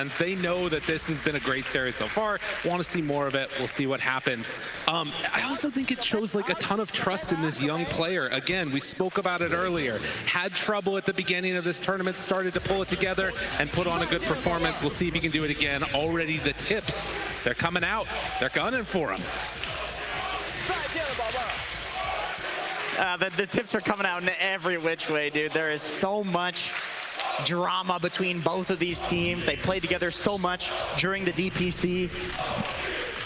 And they know that this has been a great series so far. Want to see more of it. We'll see what happens. I also think it shows like a ton of trust in this young player. Again, we spoke about it earlier. Had trouble at the beginning of this tournament, started to pull it together and put on a good performance. We'll see if he can do it again. Already the tips, they're coming out. They're gunning for him. The tips are coming out in every which way, dude. There is so much drama between both of these teams. They played together so much during the DPC.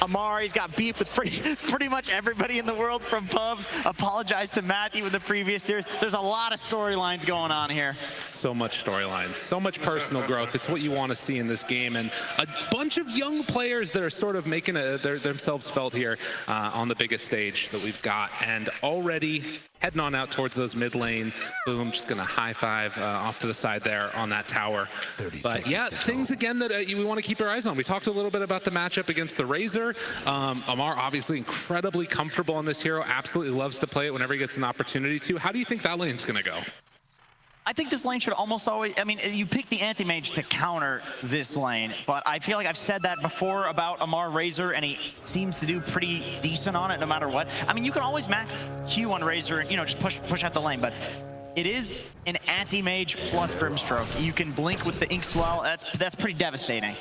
Amari's got beef with pretty much everybody in the world from pubs. Apologized to Matthew in the previous series. There's a lot of storylines going on here. So much storylines, so much personal growth. It's what you want to see in this game, and a bunch of young players that are sort of making themselves felt here on the biggest stage that we've got, and already heading on out towards those mid lane. Boom, just gonna high five off to the side there on that tower. But yeah, things again that we want to keep our eyes on. We talked a little bit about the matchup against the Razor. Amar obviously incredibly comfortable on this hero, absolutely loves to play it whenever he gets an opportunity to. How do you think that lane's gonna go? I think this lane should almost always, I mean, you pick the anti-mage to counter this lane, but I feel like I've said that before about Amar Razor, and he seems to do pretty decent on it no matter what. I mean, you can always max Q on Razor and, you know, just push out the lane, but it is an anti-mage plus Grimstroke. You can blink with the Ink Swell. That's pretty devastating.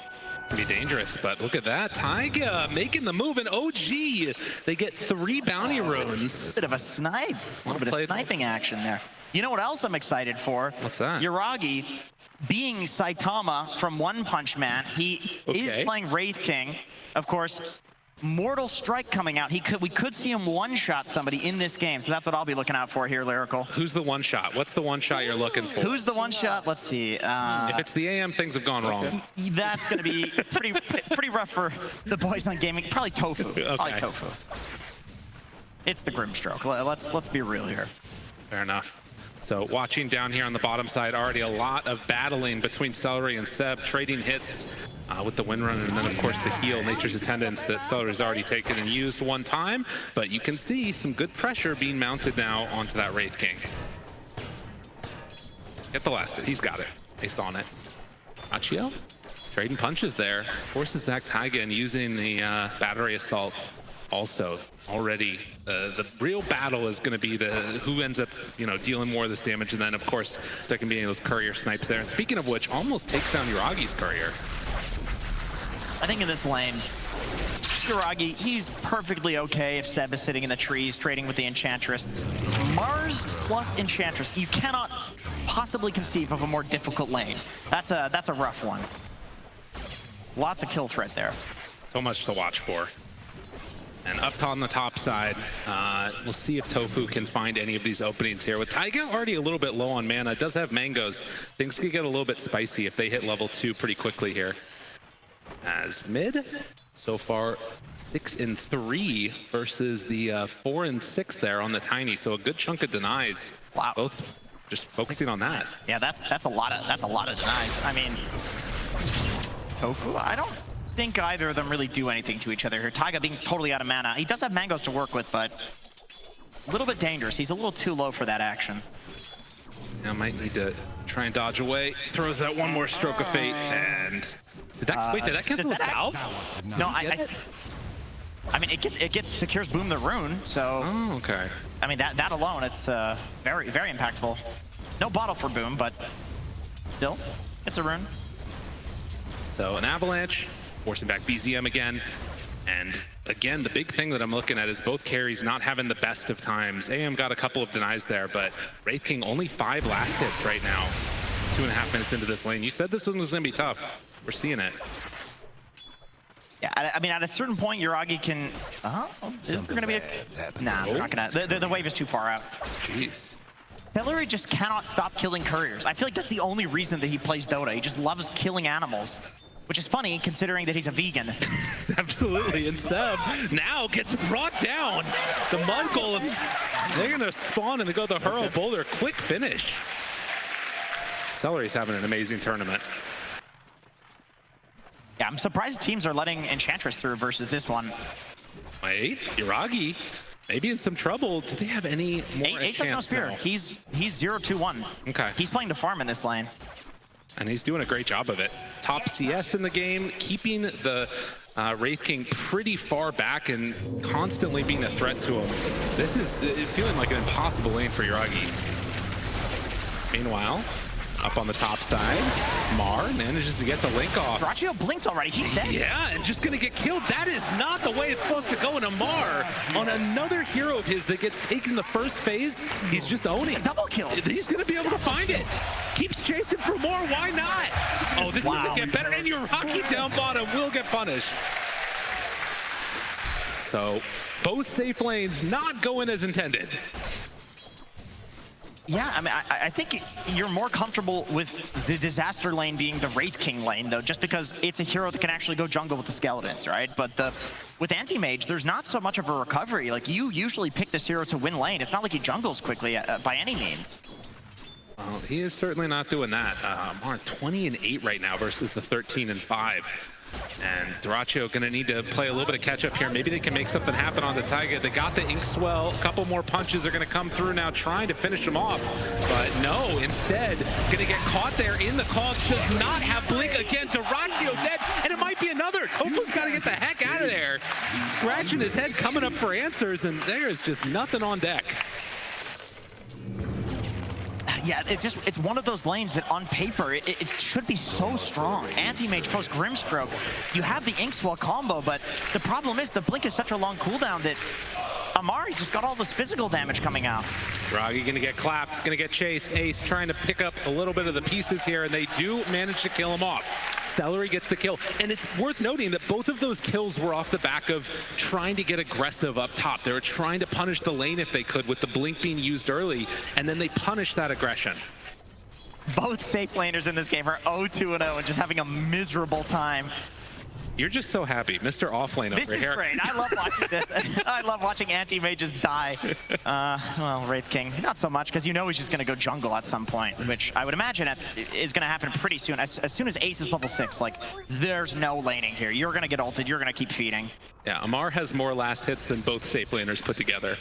Can be dangerous, but look at that. Taiga making the move, and OG, they get 3 bounty runes. Bit of a snipe, a little bit of sniping action there. You know what else I'm excited for? What's that? Yuragi, being Saitama from One Punch Man, he is playing Wraith King. Of course, Mortal Strike coming out. We could see him one-shot somebody in this game, so that's what I'll be looking out for here, Lyrical. Who's the one-shot? What's the one-shot you're looking for? Who's the one-shot? Let's see. If it's the AM, things have gone wrong. That's going to be pretty rough for the boys on gaming. Probably Tofu. Okay. Probably Tofu. It's the Grimstroke. Let's be real here. Fair enough. So watching down here on the bottom side, already a lot of battling between Celery and Seb, trading hits with the Windrunner, and then of course the heal, Nature's Attendance, that Celery's already taken and used one time, but you can see some good pressure being mounted now onto that Wraith King. Get the last hit, he's got it, based on it. Achio, trading punches there, forces back Taiga and using the Battery Assault. Also, already the real battle is going to be who ends up, you know, dealing more of this damage, and then of course there can be any of those courier snipes there. And speaking of which, almost takes down Yuragi's courier. I think in this lane, Yuragi, he's perfectly okay if Seb is sitting in the trees trading with the Enchantress. Mars plus Enchantress, you cannot possibly conceive of a more difficult lane. That's a rough one. Lots of kill threat there. So much to watch for. And up on the top side, we'll see if Tofu can find any of these openings here. With Taiga already a little bit low on mana, does have mangoes. Things could get a little bit spicy if they hit level 2 pretty quickly here. As mid, so far 6-3 versus the 4-6 there on the Tiny. So a good chunk of denies. Wow. Both just focusing on that. Yeah, that's a lot of denies. I mean, Tofu, I don't think either of them really do anything to each other here. Taiga being totally out of mana. He does have mangoes to work with, but a little bit dangerous. He's a little too low for that action. Now might need to try and dodge away. Throws out one more stroke of fate, and did that cancel the valve? No, I mean it secures Boom the Rune, so. Oh, okay. I mean that alone, it's very impactful. No bottle for Boom, but still, it's a rune. So an avalanche, forcing back BZM again. And again, the big thing that I'm looking at is both carries not having the best of times. AM got a couple of denies there, but Wraith King only 5 last hits right now. 2.5 minutes into this lane. You said this one was gonna be tough. We're seeing it. Yeah, I mean, at a certain point, Yuragi can. Is there gonna be a? Nah, we're not gonna. The wave is too far out. Jeez. Celery just cannot stop killing couriers. I feel like that's the only reason that he plays Dota. He just loves killing animals. Which is funny, considering that he's a vegan. Absolutely, and Seb now gets brought down. The Mud Golems, they're gonna spawn and they go the Hurl Boulder. Quick finish. Celery's having an amazing tournament. Yeah, I'm surprised teams are letting Enchantress through versus this one. Wait, Yuragi, maybe in some trouble. Do they have any more Eight has no spear. He's 0-2-1. Okay. He's playing to farm in this lane. And he's doing a great job of it. Top CS in the game, keeping the Wraith King pretty far back and constantly being a threat to him. This is feeling like an impossible lane for Yuragi. Meanwhile, up on the top side, Mar manages to get the link off. Draccio blinked already, he's dead. Yeah, and just gonna get killed. That is not the way it's supposed to go. And Amar, on another hero of his that gets taken the first phase, he's just owning. Double kill. He's gonna be able to find it. Keeps chasing for more, why not? Oh, this doesn't get better, and Yuragi down bottom will get punished. So, both safe lanes not going as intended. Yeah, I mean, I think you're more comfortable with the disaster lane being the Wraith King lane, though, just because it's a hero that can actually go jungle with the skeletons, right? But with Anti-Mage, there's not so much of a recovery. Like, you usually pick this hero to win lane. It's not like he jungles quickly by any means. Well, he is certainly not doing that. Mar 20-8 right now versus the 13-5. And Draccio gonna need to play a little bit of catch up here. Maybe they can make something happen on the Taiga. They got the Ink Swell. A couple more punches are gonna come through now, trying to finish him off. But no, instead, gonna get caught there in the cost. Does not have Blink again. Draccio dead, and it might be another. Tofu's gotta get the heck out of there. Scratching his head, coming up for answers, and there's just nothing on deck. Yeah, it's one of those lanes that on paper, it should be so strong. Anti-Mage post Grimstroke, you have the Inkswell combo, but the problem is the Blink is such a long cooldown that Amari just got all this physical damage coming out. Draghi gonna get clapped, gonna get chased. Ace trying to pick up a little bit of the pieces here, and they do manage to kill him off. Celery gets the kill, and it's worth noting that both of those kills were off the back of trying to get aggressive up top. They were trying to punish the lane if they could, with the blink being used early, and then they punished that aggression. Both safe laners in this game are 0-2-0 and just having a miserable time. You're just so happy, Mr. Offlane over here. This is great. I love watching this. I love watching anti-mages die. Well, Wraith King, not so much, because you know he's just going to go jungle at some point, which I would imagine is going to happen pretty soon. As soon as Ace is level 6, like, there's no laning here. You're going to get ulted. You're going to keep feeding. Yeah, Amar has more last hits than both safe laners put together.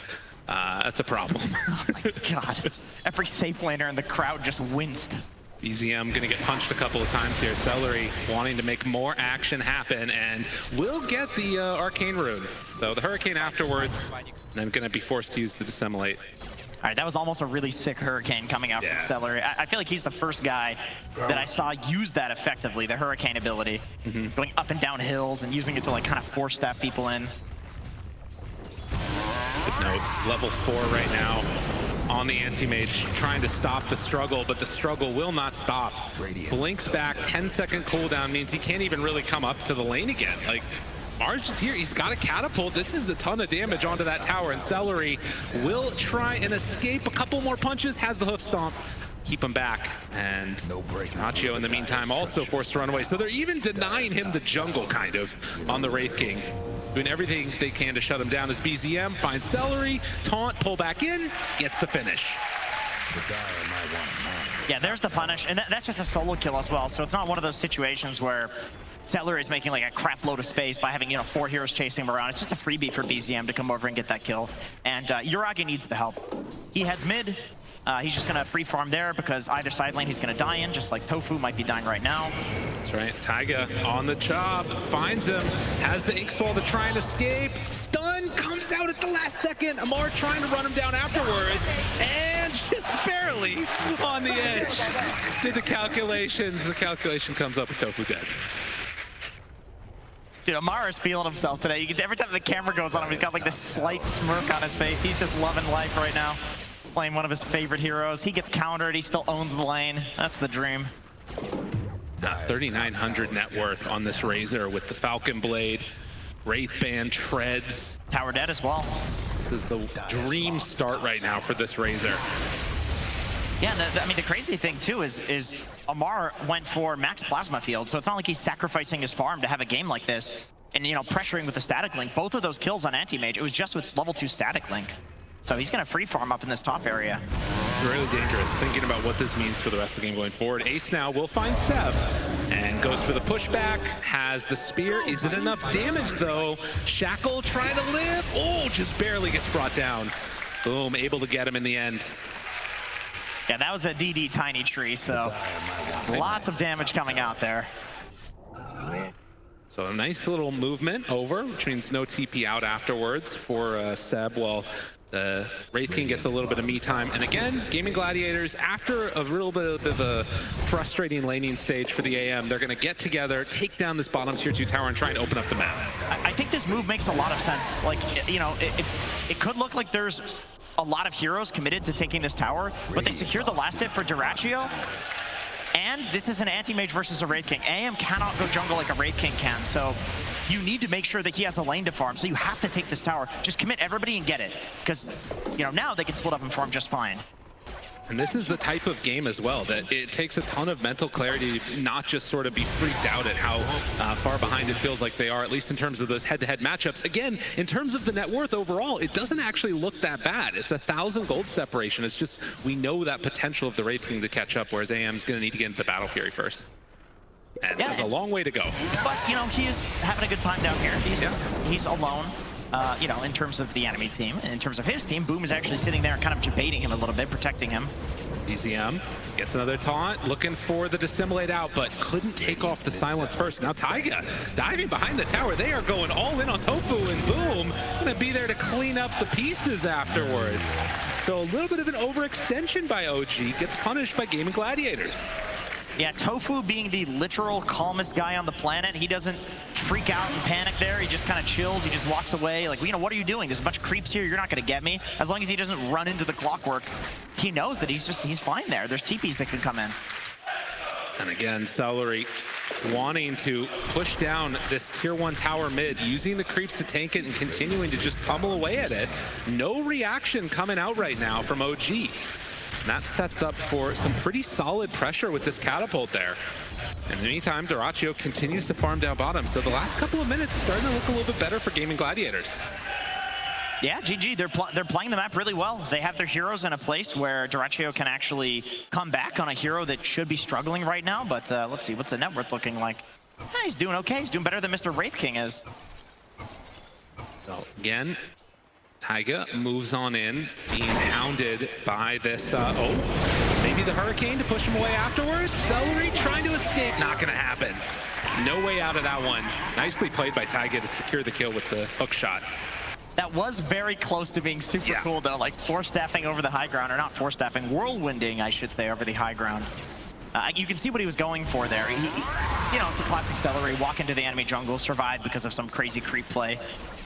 That's a problem. Oh my god. Every safe laner in the crowd just winced. BZM gonna get punched a couple of times here. Celery wanting to make more action happen, and will get the Arcane Rune. So the Hurricane afterwards, and then gonna be forced to use the Dissemblate. All right, that was almost a really sick Hurricane coming out from Celery. I feel like he's the first guy that I saw use that effectively, the Hurricane ability. Going up and down hills and using it to like kind of force staff people in. Good note, level 4 right now on the anti-mage, trying to stop the struggle, but the struggle will not stop. Blinks back, 10-second cooldown means he can't even really come up to the lane again. Like, Mars just here, he's got a catapult. This is a ton of damage onto that tower, and Celery will try and escape. A couple more punches, has the hoof stomp. Keep him back, and Nacho in the meantime also forced to run away. So they're even denying him the jungle, kind of, on the Wraith King. Doing everything they can to shut him down as BZM finds Celery, taunt, pull back in, gets the finish. Yeah, there's the punish, and that's just a solo kill as well, so it's not one of those situations where Celery is making like a crap load of space by having, 4 heroes chasing him around. It's just a freebie for BZM to come over and get that kill, and Yuragi needs the help. He heads mid. He's just gonna free farm there because either side lane he's gonna die in, just like Tofu might be dying right now. That's right, Taiga on the job, finds him, has the ink swell to try and escape. Stun comes out at the last second. Amar trying to run him down afterwards, and just barely on the edge. Did the calculations, the calculation comes up with Tofu dead. Dude, Amar is feeling himself today. Every time the camera goes on him, he's got like this slight smirk on his face. He's just loving life right now. Playing one of his favorite heroes. He gets countered, he still owns the lane. That's the dream. 3,900 net worth on this Razor with the Falcon Blade, Wraith Band, Treads. Tower dead as well. This is the dream start right now for this Razor. Yeah, I mean, the crazy thing too is Amar went for max plasma field, so it's not like he's sacrificing his farm to have a game like this. And, pressuring with the static link. Both of those kills on anti-mage, it was just with level 2 static link. So he's going to free farm up in this top area. Really dangerous, thinking about what this means for the rest of the game going forward. Ace now will find Sev and goes for the pushback, has the spear. Isn't enough damage though. Shackle trying to live. Oh, just barely gets brought down. Boom, able to get him in the end. Yeah, that was a DD tiny tree, so lots of damage coming out there. So a nice little movement over, which means no TP out afterwards for Seb. Well, the Wraith King gets a little bit of me time. And again, Gaimin Gladiators, after a little bit of a frustrating laning stage for the AM, they're going to get together, take down this bottom tier 2 tower and try and open up the map. I think this move makes a lot of sense. Like, you know, it could look like there's a lot of heroes committed to taking this tower, but they secure the last hit for Duraccio. And this is an anti-mage versus a Wraith King. AM cannot go jungle like a Wraith King can, so you need to make sure that he has a lane to farm, so you have to take this tower. Just commit everybody and get it, because, you know, now they can split up and farm just fine. And this is the type of game as well that it takes a ton of mental clarity to not just sort of be freaked out at how far behind it feels like they are, at least in terms of those head-to-head matchups. Again, in terms of the net worth overall, it doesn't actually look that bad. It's 1,000 gold separation. It's just we know that potential of the Wraith King to catch up, whereas AM's going to need to get into the Battle Fury first. And there's a long way to go. But, you know, he is having a good time down here. He's alone. You know, in terms of the enemy team, and in terms of his team, Boom is actually sitting there kind of debating him a little bit, protecting him. EZM gets another taunt, looking for the dissimulate out, but couldn't take off the silence first. Now Taiga diving behind the tower. They are going all in on Tofu, and Boom gonna be there to clean up the pieces afterwards. So a little bit of an overextension by OG gets punished by Gaimin Gladiators. Yeah, Tofu being the literal calmest guy on the planet, he doesn't freak out and panic there. He just kind of chills. He just walks away. Like, you know, what are you doing? There's a bunch of creeps here. You're not going to get me. As long as he doesn't run into the clockwork, he knows that he's fine there. There's TPs that can come in. And again, Celery wanting to push down this tier 1 tower mid, using the creeps to tank it and continuing to just pummel away at it. No reaction coming out right now from OG. And that sets up for some pretty solid pressure with this catapult there. In the meantime, Duraccio continues to farm down bottom. So the last couple of minutes starting to look a little bit better for Gaimin Gladiators. Yeah, GG, they're playing the map really well. They have their heroes in a place where Duraccio can actually come back on a hero that should be struggling right now. But let's see, what's the net worth looking like? He's doing okay. He's doing better than Mr. Wraith King is. So again, Taiga moves on in, being hounded by this, maybe the Hurricane to push him away afterwards. Celery trying to escape, not gonna happen. No way out of that one. Nicely played by Taiga to secure the kill with the hook shot. That was very close to being super cool though, like force staffing over the high ground, or not force staffing, whirlwinding, I should say, over the high ground. You can see what he was going for there. You know, it's a classic Celery, walk into the enemy jungle, survive because of some crazy creep play.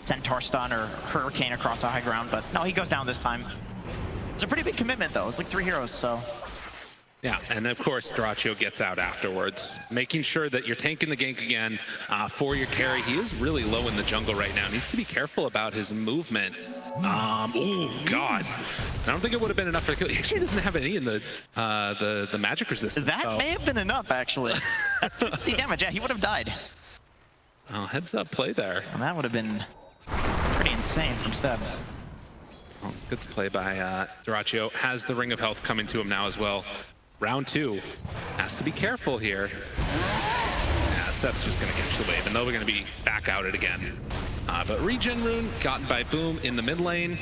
Centaur stun or Hurricane across the high ground, but no, he goes down this time. It's a pretty big commitment though. It's like 3 heroes, so. Yeah, and of course, Duraccio gets out afterwards, making sure that you're tanking the gank again for your carry. He is really low in the jungle right now. Needs to be careful about his movement. Oh, God. I don't think it would have been enough for the kill. He actually doesn't have any in the magic resistance. That may have been enough, actually. That's 50 damage. Yeah, he would have died. Oh, heads up play there. And that would have been pretty insane from Seb. Oh, good play by Duraccio. Has the Ring of Health coming to him now as well. Round 2. Has to be careful here. Yeah, Seb's just going to catch the wave, and they're going to be back out it again. But regen rune gotten by Boom in the mid lane.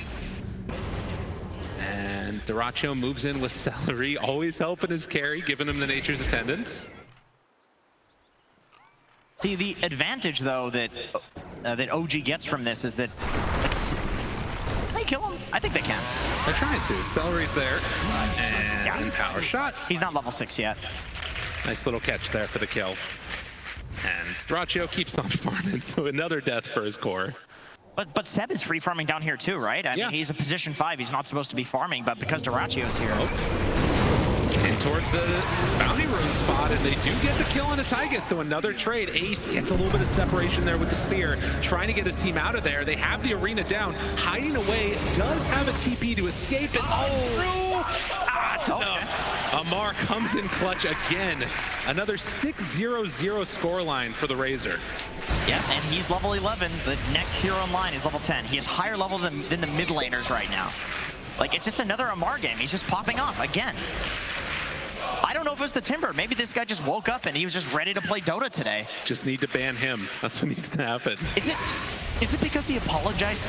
And Duraccio moves in with Celery, always helping his carry, giving him the nature's attendance. See, the advantage, though, that OG gets from this is that can they kill him? I think they can. They're trying to. Celery's there. And power shot. He's not level 6 yet. Nice little catch there for the kill. And Duraccio keeps on farming, so another death for his core. But Seb is free farming down here too, right? I mean, he's a position 5. He's not supposed to be farming, but because Duraccio's here. And towards the bounty rune spot, and they do get the kill on the Taiga, so another trade. Ace gets a little bit of separation there with the spear, trying to get his team out of there. They have the arena down, hiding away, does have a TP to escape, and Amar comes in clutch again. Another 6-0-0 scoreline for the Razor. Yeah, and he's level 11. The next hero in line is level 10. He is higher level than the mid laners right now. Like, it's just another Amar game. He's just popping off again. I don't know if it was the Timber. Maybe this guy just woke up and he was just ready to play Dota today. Just need to ban him. That's what needs to happen. Is it because he apologized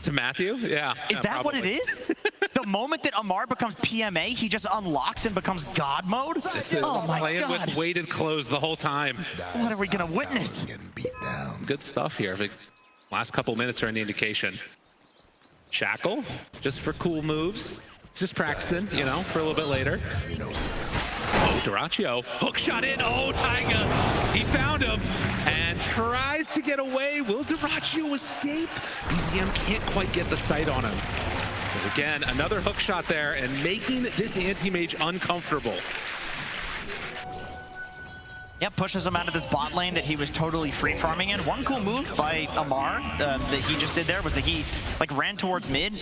to Matthew? Yeah. Is that probably what it is? The the moment that Amar becomes PMA, he just unlocks and becomes God mode? Oh my playing God. with weighted clothes the whole time. What are we gonna witness? Good stuff here. The last couple minutes are an indication. Shackle, just for cool moves. Just practicing, you know, for a little bit later. Oh, Duraccio, hook shot in. Oh, Taiga, he found him and tries to get away. Will Duraccio escape? BZM can't quite get the sight on him. But again, another hook shot there and making this anti-mage uncomfortable. Yep, pushes him out of this bot lane that he was totally free farming in. One cool move by Amar that he just did there was that he like ran towards mid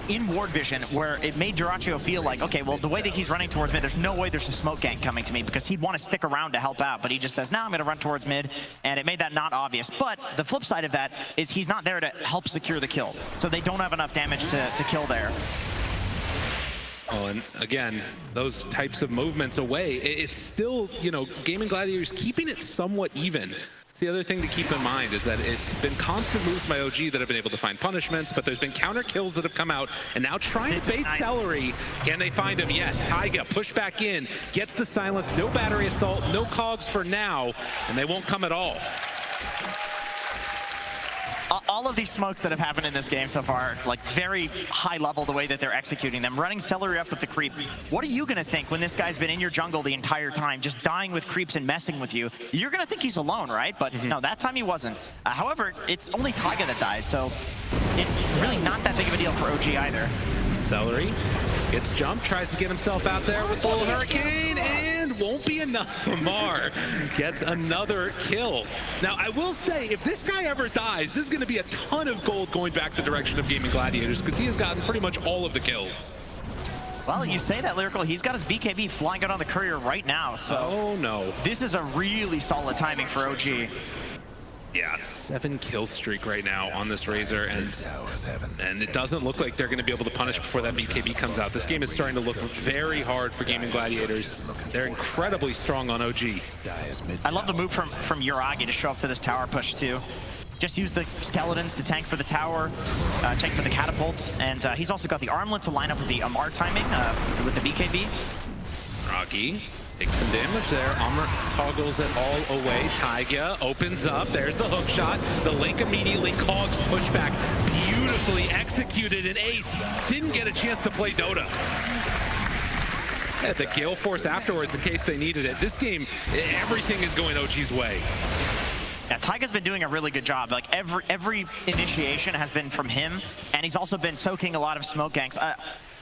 in ward vision, where it made Duraccio feel like, okay, well, the way that he's running towards mid, there's no way there's a smoke gank coming to me, because he'd want to stick around to help out, but he just says, no, I'm going to run towards mid, and it made that not obvious. But the flip side of that is he's not there to help secure the kill, so they don't have enough damage to kill there. Oh, and again, those types of movements away, it's still, you know, Gaimin Gladiators keeping it somewhat even. The other thing to keep in mind is that it's been constant moves by OG that have been able to find punishments, but there's been counter kills that have come out, and now trying to bait Celery. Can they find him? Yes. Taiga push back in, gets the silence, no battery assault, no cogs for now, and they won't come at all. All of these smokes that have happened in this game so far, like very high level the way that they're executing them, running Celery up with the creep. What are you gonna think when this guy's been in your jungle the entire time, just dying with creeps and messing with you? You're gonna think he's alone, right? But no, that time he wasn't. However, it's only Taiga that dies, so it's really not that big of a deal for OG either. Celery gets jumped, tries to get himself out there with the little hurricane, and won't be enough. Amar gets another kill. Now, I will say, if this guy ever dies, this is going to be a ton of gold going back the direction of Gaimin Gladiators, because he has gotten pretty much all of the kills. Well, you say that, Lyrical. He's got his BKB flying out on the courier right now, so... Oh, no. This is a really solid timing for OG. Yeah, 7 kill streak right now on this Razor, and it doesn't look like they're going to be able to punish before that BKB comes out. This game is starting to look very hard for Gaimin Gladiators. They're incredibly strong on OG. I love the move from Yuragi to show up to this tower push too. Just use the skeletons to tank for the tower, tank for the catapult, and he's also got the armlet to line up with the Amar timing with the BKB. Yuragi takes some damage there. Amar toggles it all away. Taiga opens up. There's the hook shot. The link immediately cogs pushback. Beautifully executed, and Ace didn't get a chance to play Dota. At the Gale Force afterwards in case they needed it. This game, everything is going OG's way. Yeah, Taiga's been doing a really good job. Like every initiation has been from him, and he's also been soaking a lot of smoke ganks.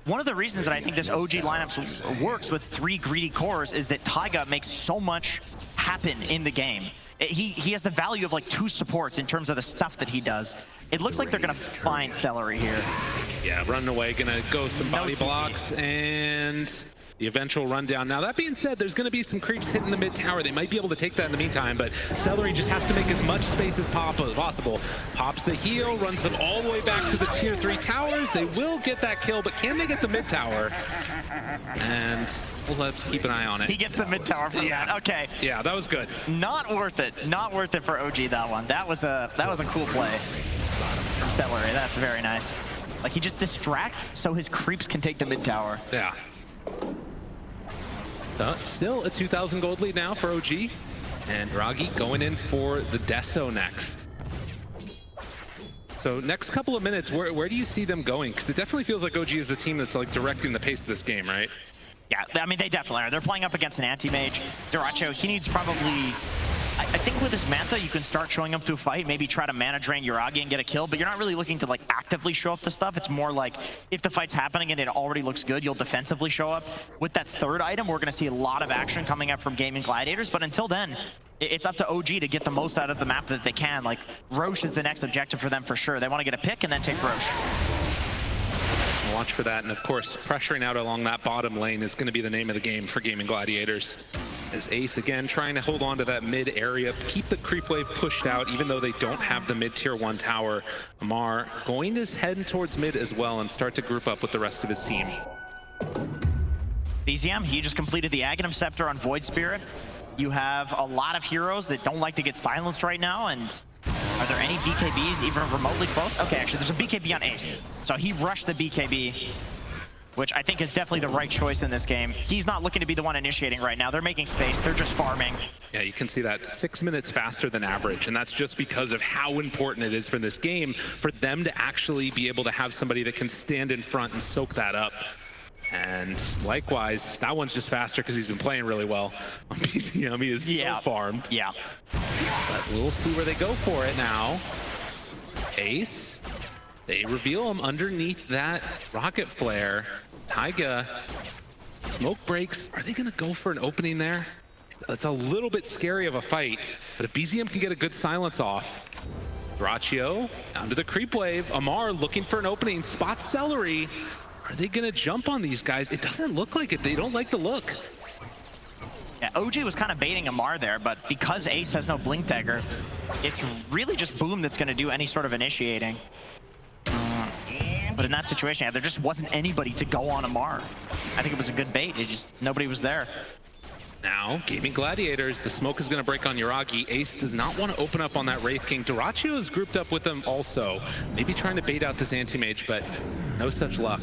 One of the reasons that I think this OG lineup works with 3 greedy cores is that Taiga makes so much happen in the game. He has the value of like 2 supports in terms of the stuff that he does. It looks like they're gonna find Celery here. Yeah, running away, gonna go some body blocks and the eventual rundown. Now, that being said, there's gonna be some creeps hitting the mid tower. They might be able to take that in the meantime, but Celery just has to make as much space as possible. Pops the heal, runs them all the way back to the tier 3 towers. They will get that kill, but can they get the mid tower? And we'll have to keep an eye on it. He gets the mid tower from that. Okay. Yeah, that was good. Not worth it. Not worth it for OG, that one. That was a cool play from Celery. That's very nice. Like, he just distracts so his creeps can take the mid tower. Yeah. Still a 2,000 gold lead now for OG. And Ragi going in for the Deso next. So next couple of minutes, where do you see them going? Because it definitely feels like OG is the team that's like directing the pace of this game, right? Yeah, I mean, they definitely are. They're playing up against an anti-mage. Duraccio, he needs probably... I think with this Manta, you can start showing up to a fight, maybe try to mana drain Yuragi and get a kill, but you're not really looking to like actively show up to stuff. It's more like if the fight's happening and it already looks good, you'll defensively show up. With that 3rd item, we're gonna see a lot of action coming up from Gaimin Gladiators, but until then, it's up to OG to get the most out of the map that they can. Like, Roche is the next objective for them for sure. They want to get a pick and then take Roche. Watch for that, and of course, pressuring out along that bottom lane is going to be the name of the game for Gaimin Gladiators. As Ace, again, trying to hold on to that mid area, keep the creep wave pushed out, even though they don't have the mid tier 1 tower. Amar going to head towards mid as well and start to group up with the rest of his team. BZM, he just completed the Aghanim Scepter on Void Spirit. You have a lot of heroes that don't like to get silenced right now, and Are there any BKBs even remotely close? Okay, actually, there's a BKB on Ace. So he rushed the BKB, which I think is definitely the right choice in this game. He's not looking to be the one initiating right now. They're making space. They're just farming. Yeah, you can see that 6 minutes faster than average, and that's just because of how important it is for this game for them to actually be able to have somebody that can stand in front and soak that up. And likewise, that one's just faster because he's been playing really well on PCM. He is so farmed. Yeah. But we'll see where they go for it now. Ace, they reveal him underneath that rocket flare. Taiga, smoke breaks. Are they gonna go for an opening there? It's a little bit scary of a fight, but if BZM can get a good silence off. Braccio down to the creep wave. Amar looking for an opening, spots Celery. Are they gonna jump on these guys? It doesn't look like it. They don't like the look. Yeah, OG was kind of baiting Amar there, but because Ace has no blink dagger, it's really just Boom that's gonna do any sort of initiating. But in that situation, yeah, there just wasn't anybody to go on Amar. I think it was a good bait. It just, nobody was there. Now, Gaimin Gladiators, the smoke is going to break on Yuragi. Ace does not want to open up on that Wraith King. Dyrachyo is grouped up with them also. Maybe trying to bait out this anti-mage, but no such luck.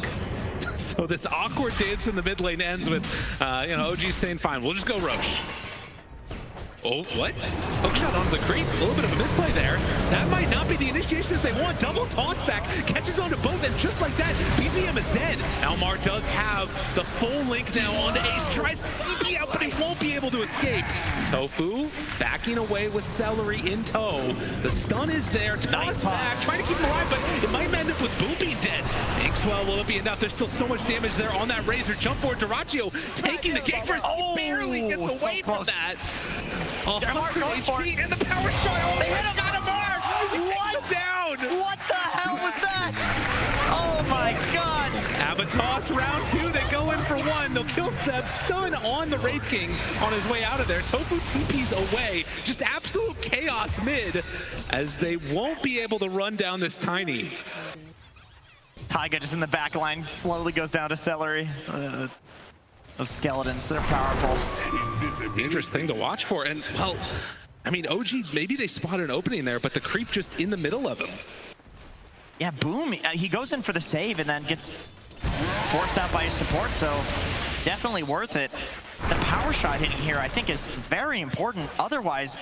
So this awkward dance in the mid lane ends with, OG saying, fine, we'll just go Roche. Oh, what? Hookshot onto the creep. A little bit of a misplay there. That might not be the initiations they want. Double toss back. Catches onto both, and just like that, BZM is dead. Almar does have the full link now onto Ace. Tries to TP out, but he won't be able to escape. Tofu backing away with Celery in tow. The stun is there. Toss back. Trying to keep him alive, but it might end up with Boom being dead. Inkswell, will it be enough? There's still so much damage there on that Razor. Jump forward. Dyrachyo taking the game first. He barely gets away from that. 100 HP and the power shot. Oh, they got Amar. What down? What the hell was that? Oh my god. Avatos round 2. They go in for 1. They'll kill Seb. Stun on the Wraith King on his way out of there. Tofu TP's away. Just absolute chaos mid as they won't be able to run down this Tiny. Taiga just in the back line slowly goes down to Celery. Those skeletons, they're powerful. Dangerous thing to watch for. And, well, I mean, OG, maybe they spotted an opening there, but the creep just in the middle of him. Yeah, Boom, he goes in for the save and then gets forced out by his support, so definitely worth it. The power shot hitting here, I think, is very important. Otherwise,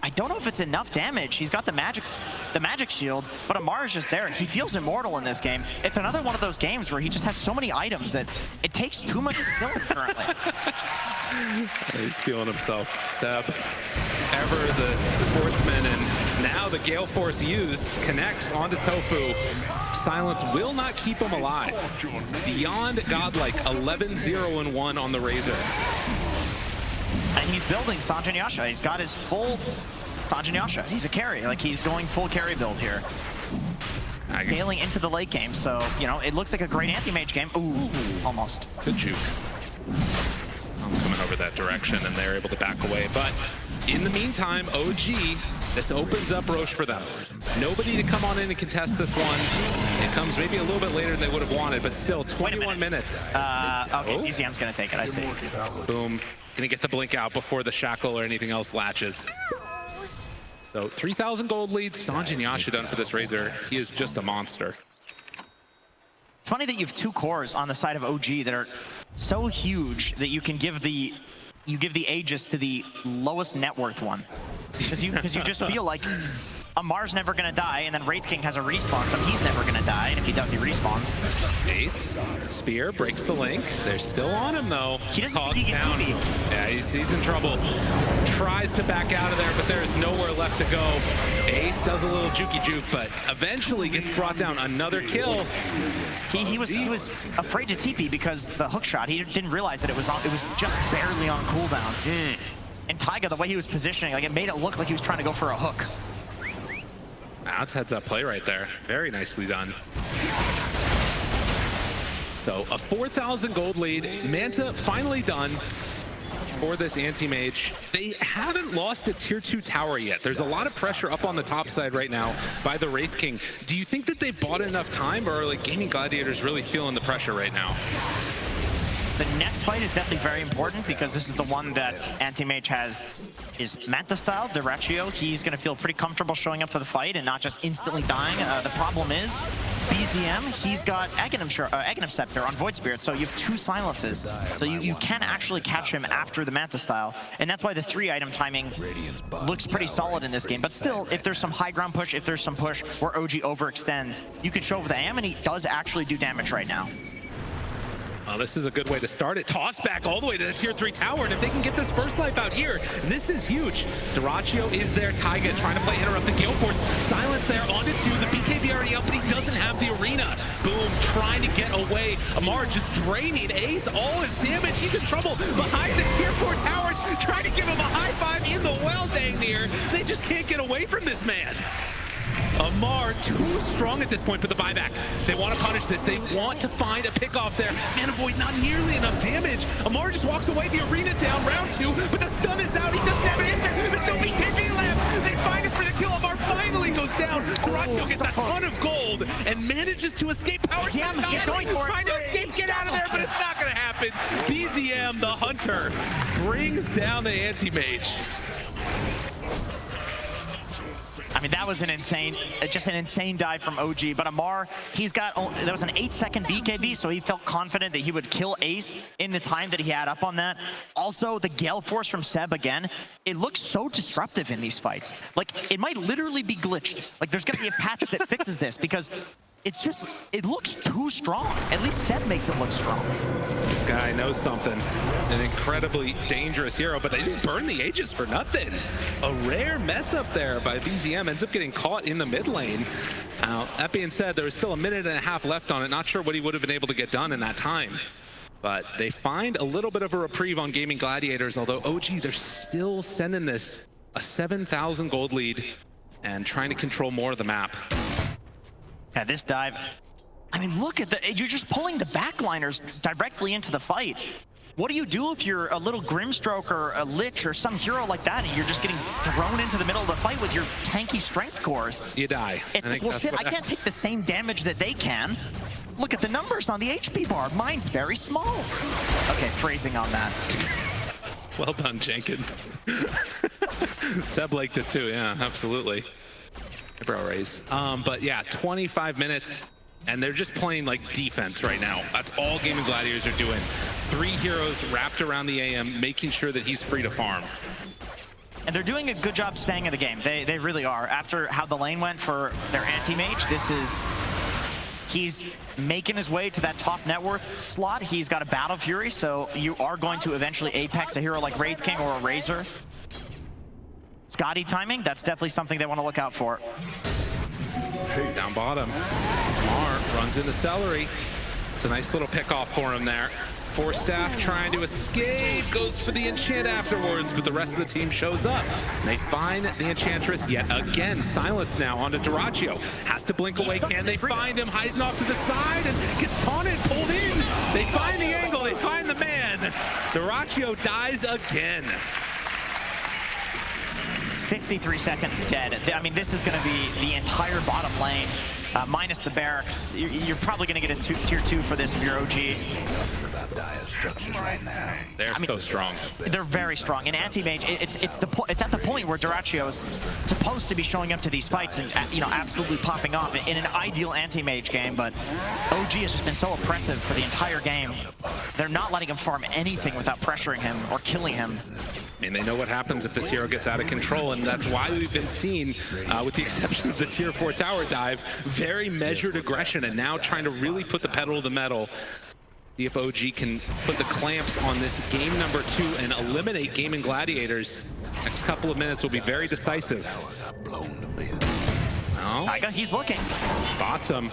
I don't know if it's enough damage. He's got the magic shield, but Amar is just there. He feels immortal in this game. It's another one of those games where he just has so many items that it takes too much to kill him currently. He's feeling himself. Seb, ever the sportsman, and now the Gale Force used connects onto Tofu. Silence will not keep him alive. Beyond godlike, 11-0-1 on the Razor. And he's building Sanjin Yasha. He's got his full Sanjin Yasha. He's a carry. Like, he's going full carry build here. Scaling into the late game, so, you know, it looks like a great anti-mage game. Ooh, almost. Good juke. I'm coming over that direction, and they're able to back away. But in the meantime, OG, this opens up Roche for them. Nobody to come on in and contest this one. It comes maybe a little bit later than they would have wanted, but still, 21 minutes. Okay, DZM's gonna take it, I see. Boom. Gonna get the blink out before the shackle or anything else latches. So 3,000 gold lead. Sanjin Yasha done for this Razor. He is just a monster. It's funny that you have 2 cores on the side of OG that are so huge that you can give the Aegis to the lowest net worth one. Because you just feel like Amar's never gonna die, and then Wraith King has a respawn, so he's never gonna die, and if he does, he respawns. Ace, Spear breaks the link. They're still on him though. He doesn't think he can TP. Yeah, he's in trouble. Tries to back out of there, but there is nowhere left to go. Ace does a little jukey juke, but eventually gets brought down. Another kill. He was afraid to TP because the hook shot. He didn't realize that it was just barely on cooldown. And Taiga, the way he was positioning, like, it made it look like he was trying to go for a hook. That's heads up play right there. Very nicely done. So a 4,000 gold lead. Manta finally done for this anti-mage. They haven't lost a tier 2 tower yet. There's a lot of pressure up on the top side right now by the Wraith King. Do you think that they bought enough time, or are like Gaimin Gladiators really feeling the pressure right now? The next fight is definitely very important because this is the one that Anti-Mage has is Manta style, Diraccio. He's going to feel pretty comfortable showing up to the fight and not just instantly dying. The problem is, BZM, he's got Aghanim Scepter on Void Spirit, so you have 2 silences. So you can actually catch him after the Manta style, and that's why the 3-item timing looks pretty solid in this game. But still, if there's some high ground push, if there's some push where OG overextends, you can show up with the AM, and he does actually do damage right now. This is a good way to start it. Toss back all the way to the tier 3 tower, and if they can get this first life out here, this is huge. Diraccio is there. Taiga trying to play interrupt the Gale Force. Silence there onto 2. The BKB already up, but he doesn't have the arena. Boom, trying to get away. Amar just draining Ace all his damage. He's in trouble behind the tier 4 towers, trying to give him a high five in the well dang near. They just can't get away from this man. Amar too strong at this point for the buyback. They want to punish this. They want to find a pick off there. Mana Void not nearly enough damage. Amar just walks away. The arena down, round 2, but the stun is out. He doesn't have an answer. There's no BKB left. They find it for the kill. Amar finally goes down. Diraccio gets a ton of gold and manages to escape. Power yeah, he's going for it. Trying to escape, get out of there, but it's not going to happen. BZM, the hunter, brings down the Anti-Mage. I mean, that was an insane, just an insane dive from OG. But Amar, he's got, that was an 8-second BKB, so he felt confident that he would kill Ace in the time that he had up on that. Also, the Gale Force from Seb again, it looks so disruptive in these fights. Like, it might literally be glitched. Like, there's gonna be a patch that fixes this because it's just, it looks too strong. At least Seb makes it look strong. This guy knows something. An incredibly dangerous hero, but they just burn the Aegis for nothing. A rare mess up there by BZM, ends up getting caught in the mid lane. Now, that being said, there was still a minute and a half left on it. Not sure what he would have been able to get done in that time. But they find a little bit of a reprieve on Gaimin Gladiators, although OG, they're still sending this a 7,000 gold lead and trying to control more of the map. Yeah, this dive, I mean, look at the, you're just pulling the backliners directly into the fight. What do you do if you're a little Grimstroke or a Lich or some hero like that and you're just getting thrown into the middle of the fight with your tanky strength cores? You die. It's like, well, shit, I can't take the same damage that they can. Look at the numbers on the HP bar. Mine's very small. Okay, phrasing on that. Well done, Jenkins. Seb liked it too, yeah, absolutely. Bro raise. But yeah, 25 minutes, and they're just playing like defense right now. That's all Gaimin Gladiators are doing. 3 heroes wrapped around the AM, making sure that he's free to farm. And they're doing a good job staying in the game. They really are. After how the lane went for their anti-mage, he's making his way to that top net worth slot. He's got a Battle Fury, so you are going to eventually apex a hero like Wraith King or a Razor. Scotty timing, that's definitely something they want to look out for. Down bottom, Mar runs into Celery. It's a nice little pick off for him there. Force Staff trying to escape, goes for the enchant afterwards, but the rest of the team shows up. They find the Enchantress yet again. Silence now onto Diraccio. Has to blink away. Can they find him? Hiding off to the side and gets taunted, pulled in. They find the angle, they find the man. Diraccio dies again. 63 seconds dead. I mean, this is going to be the entire bottom lane, minus the barracks. You're probably going to get a tier 2 for this if you're OG. They're so strong. They're very strong. In anti-mage, it's at the point where Diraccio is supposed to be showing up to these fights and absolutely popping off in an ideal anti-mage game. But OG has just been so oppressive for the entire game. They're not letting him farm anything without pressuring him or killing him. I mean, they know what happens if this hero gets out of control, and that's why we've been seeing, with the exception of the tier 4 tower dive, very measured aggression, and now trying to really put the pedal to the metal. See if OG can put the clamps on this game number 2 and eliminate Gaimin Gladiators. Next couple of minutes will be very decisive. Oh, Taiga, he's looking. Spots him.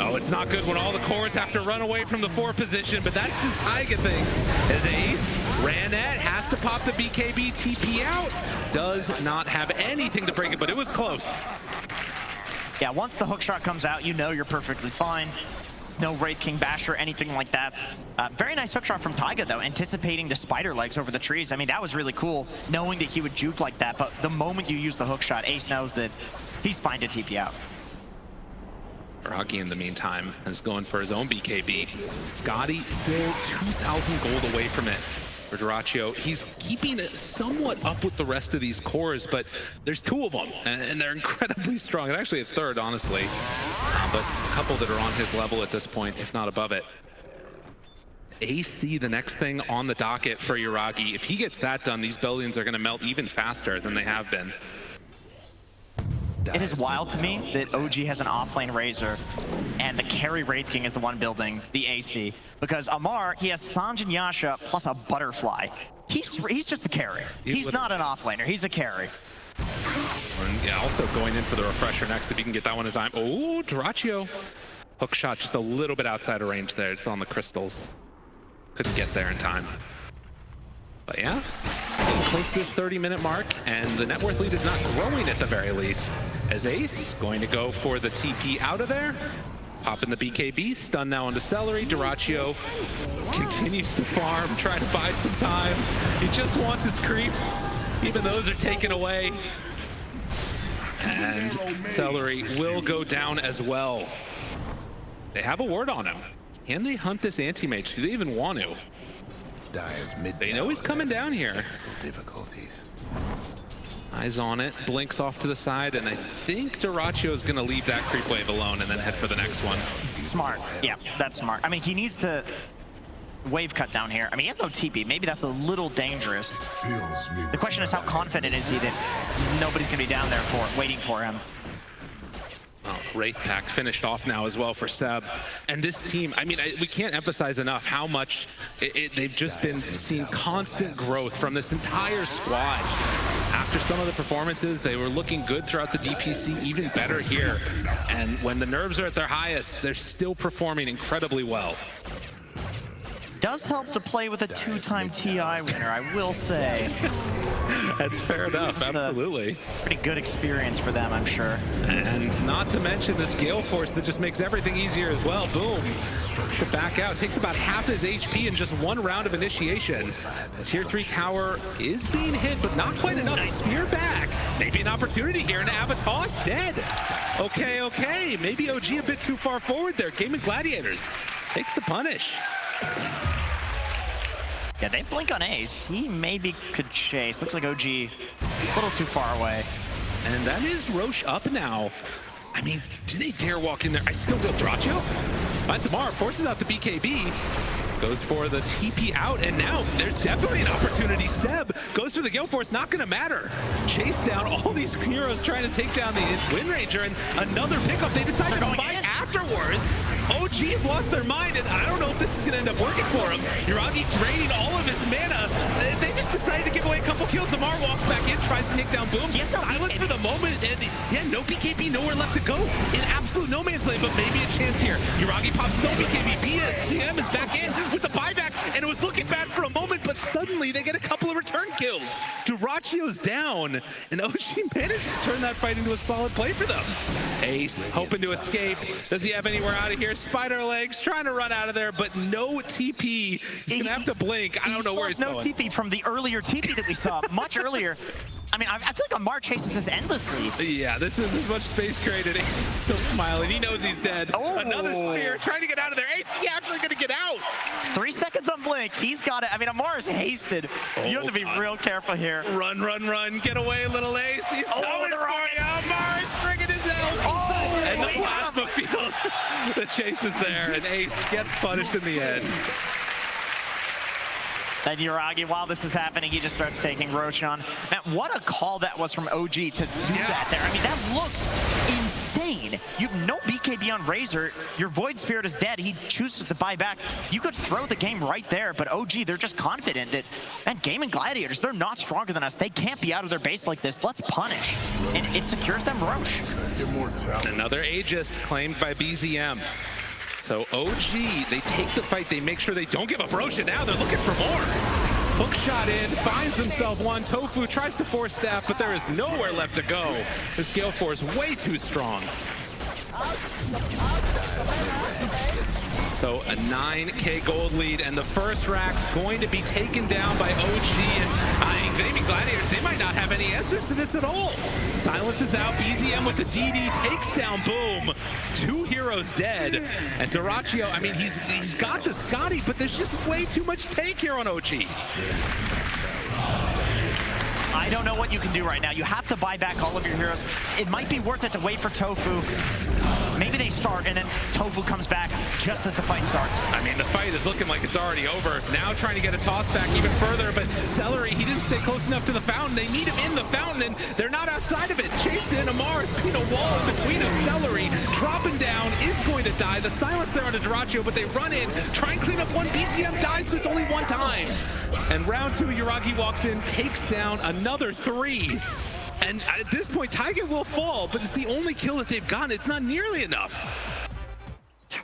Oh, it's not good when all the cores have to run away from the 4 position, but that's just Taiga things. As Ace, Ranette has to pop the BKB TP out. Does not have anything to break it, but it was close. Yeah, once the hookshot comes out, you know you're perfectly fine. No Wraith King Bash or anything like that. Very nice hookshot from Taiga, though, anticipating the spider legs over the trees. I mean, that was really cool, knowing that he would juke like that, but the moment you use the hookshot, Ace knows that he's fine to TP out. Rocky, in the meantime, is going for his own BKB. Scotty still 2,000 gold away from it for Duraccio. He's keeping it somewhat up with the rest of these cores, but there's two of them, and they're incredibly strong. And actually a third, honestly, but a couple that are on his level at this point, if not above it. AC, the next thing on the docket for Yuragi. If he gets that done, these buildings are going to melt even faster than they have been. It is wild to me that OG has an offlane Razor and the carry Wraith King is the one building the AC. Because Amar, he has Sanj and Yasha plus a Butterfly. He's just a carry. He's not an offlaner, he's a carry. And yeah, also going in for the refresher next if he can get that one in time. Oh, Duraccio. Hook shot just a little bit outside of range there. It's on the crystals. Couldn't get there in time. But yeah, getting close to this 30-minute mark, and the net worth lead is not growing at the very least. As Ace going to go for the TP out of there. Popping the BKB, stun now onto Celery. Duraccio continues to farm, trying to buy some time. He just wants his creeps. Even those are taken away. And Celery will go down as well. They have a word on him. Can they hunt this anti-mage? Do they even want to? They know he's coming down here. Difficulties. Eyes on it, blinks off to the side, and I think Duraccio is going to leave that creep wave alone and then head for the next one. Smart. Yeah, that's smart. I mean, he needs to wave cut down here. I mean, he has no TP. Maybe that's a little dangerous. The question is, how confident is he that nobody's going to be down there waiting for him? Well, Wraith Pack finished off now as well for Seb. And this team, I mean, we can't emphasize enough how much they've just been seeing constant growth from this entire squad. After some of the performances, they were looking good throughout the DPC, even better here. And when the nerves are at their highest, they're still performing incredibly well. Does help to play with a two-time TI winner, I will say. That's fair enough, absolutely. Pretty good experience for them, I'm sure. And not to mention this Gale Force that just makes everything easier as well. Boom. To back out. Takes about half his HP in just one round of initiation. Tier 3 tower is being hit, but not quite enough. Nice spear back. Maybe an opportunity here, and Avatar's dead. Okay. Maybe OG a bit too far forward there. Gaimin Gladiators takes the punish. Yeah, they blink on Ace. He maybe could chase. Looks like OG a little too far away. And that is Roche up now. I mean, do they dare walk in there? I still feel Duraccio. Finds Amar, forces out the BKB. Goes for the TP out, and now there's definitely an opportunity. Seb goes for the Gale Force, not gonna matter. Chase down all these heroes trying to take down the Wind Ranger, and another pickup. They decide to fight afterwards. OG have lost their mind, and I don't know if this is going to end up working for him. Yuragi draining all of his mana. They just decided to give away a couple kills. Amar walks back in, tries to take down Boom. He has silence for the moment, and yeah, no BKB, nowhere left to go. In absolute no man's land, but maybe a chance here. Yuragi pops no BKB. BSTM is back in with the buyback, and it was looking bad for a moment, but suddenly they get a couple of return kills. Duraccio's down, and OG managed to turn that fight into a solid play for them. Ace hoping to escape. Does he have anywhere out of here? Spider legs trying to run out of there, but no TP. He's gonna have to blink. I don't know where he's going. No TP from the earlier TP that we saw much earlier. I mean, I feel like Amar chases this endlessly. Yeah, this is as much space created. Ace is still smiling. He knows he's dead. Oh. Another spear trying to get out of there. Ace is actually gonna get out. 3 seconds on blink. He's got it. I mean, Amar is hasted. You have to be real careful here. Run. Get away, little Ace. He's coming for you. Amar is bringing his out. And the plasma field. The chase is there, and Ace gets punished in the end. And Yuragi, while this is happening, he just starts taking Roshan. Man, what a call that was from OG to do that there. I mean, that looked insane. You have no BKB on Razor. Your Void Spirit is dead. He chooses to buy back. You could throw the game right there, but OG, they're just confident that, man, Gaimin Gladiators, they're not stronger than us. They can't be out of their base like this. Let's punish. And it secures them Roche. Another Aegis claimed by BZM. So OG, they take the fight, they make sure they don't give up Roshan. Now they're looking for more. Hook shot in, finds himself one. Tofu tries to force staff, but there is nowhere left to go. This Gale Force way too strong. So a 9K gold lead, and the first rack's going to be taken down by OG, and Gaimin Gladiators, they might not have any answers to this at all. Silence is out, BZM with the DD takes down Boom. 2 heroes dead. And Dyrachyo, I mean, he's got the Scotty, but there's just way too much take here on OG. I don't know what you can do right now. You have to buy back all of your heroes. It might be worth it to wait for Tofu. Maybe they start and then Tofu comes back just as the fight starts. I mean, the fight is looking like it's already over. Now trying to get a toss back even further, but Celery, he didn't stay close enough to the fountain. They need him in the fountain, and they're not outside of it. Chased in, Amar's between a wall in between them. Celery dropping down is going to die. The silence there on Dyrachyo, but they run in, try and clean up one. BZM dies, but it's only one time. And round 2, Yuragi walks in, takes down another 3. And at this point, Taiga will fall, but it's the only kill that they've gotten. It's not nearly enough.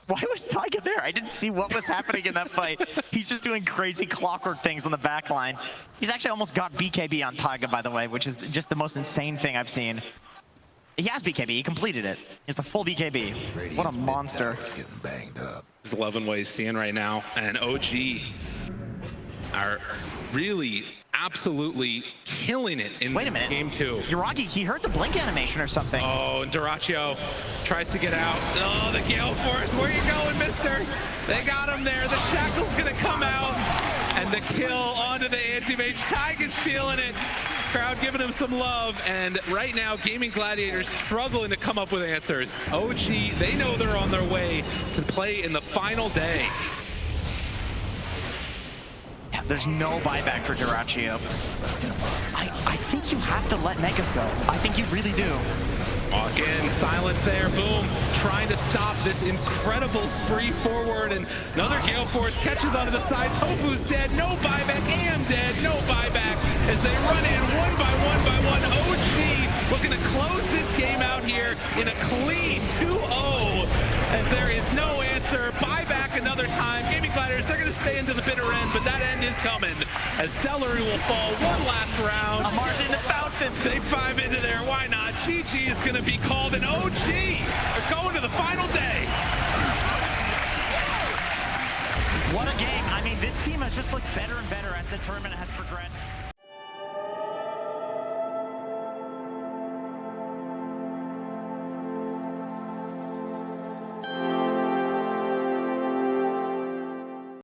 Why was Taiga there? I didn't see what was happening in that fight. He's just doing crazy clockwork things on the back line. He's actually almost got BKB on Taiga, by the way, which is just the most insane thing I've seen. He has BKB, he completed it. He's the full BKB. What a monster. Getting banged up. This is 11 ways seeing right now, and OG are really absolutely killing it in Wait a minute. game 2. Yuragi, he heard the blink animation or something. Oh, and Dyrachyo tries to get out. Oh, the Gale Force, where you going, mister? They got him there. The Shackle's gonna come out. And the kill onto the anti-mage. Taiga's feeling it. Crowd giving him some love. And right now, Gaimin Gladiators struggling to come up with answers. OG, they know they're on their way to play in the final day. There's no buyback for Dyrachyo. I think you have to let Megas go. I think you really do. Walk in, silence there, Boom, trying to stop this incredible spree forward, and another Gale Force catches onto the side. Tofu's dead, no buyback, AM dead, no buyback, as they run in one by one by one. OG looking to close this game out here in a clean 2-0, as there is no answer. Buyback another time. Gaimin Gladiators, they're going to stay into the bitter end, but that end is coming, as Celery will fall one last round. Amar's in the fountain. They 5 into there, why not? GG is going to be called an OG. They're going to the final day. What a game. I mean, this team has just looked better and better as the tournament has progressed.